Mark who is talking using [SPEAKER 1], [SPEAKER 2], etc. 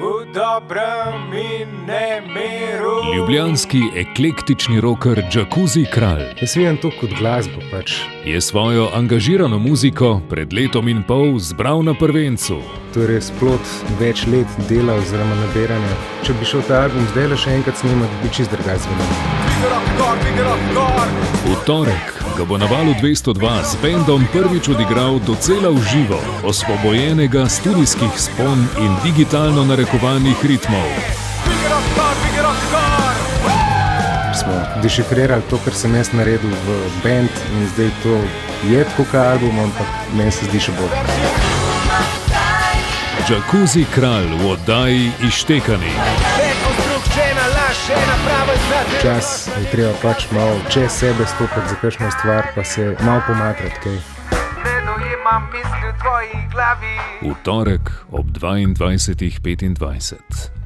[SPEAKER 1] v dobrem in nemiru.
[SPEAKER 2] Ljubljanski eklektični rocker Jacuzzi Kralj
[SPEAKER 3] Jaz vidim to kot glasbo pač.
[SPEAKER 2] je svojo angažirano muziko pred letom in pol zbral na prvencu.
[SPEAKER 3] To je res plod več let dela oziroma nabiranja. Če bi šel ta album zdaj le še enkrat snemati, bi čist drugače zvenel.
[SPEAKER 2] V torek ga bo na Valu 202 z bendom prvič odigral docela v živo, osvobojenega studijskih spon in digitalno narekovanih ritmov.
[SPEAKER 3] Smo dešifrirali to, kar sem jaz naredil v band in zdaj to je tako kot album, ampak meni se zdi še bolj.
[SPEAKER 2] Jacuzzi Kralj v oddaji Ištekani.
[SPEAKER 3] Včas je treba pač malo čez sebe stopiti za kakšno stvar, pa se malo pomatrati, kaj.
[SPEAKER 2] V torek ob 22:25.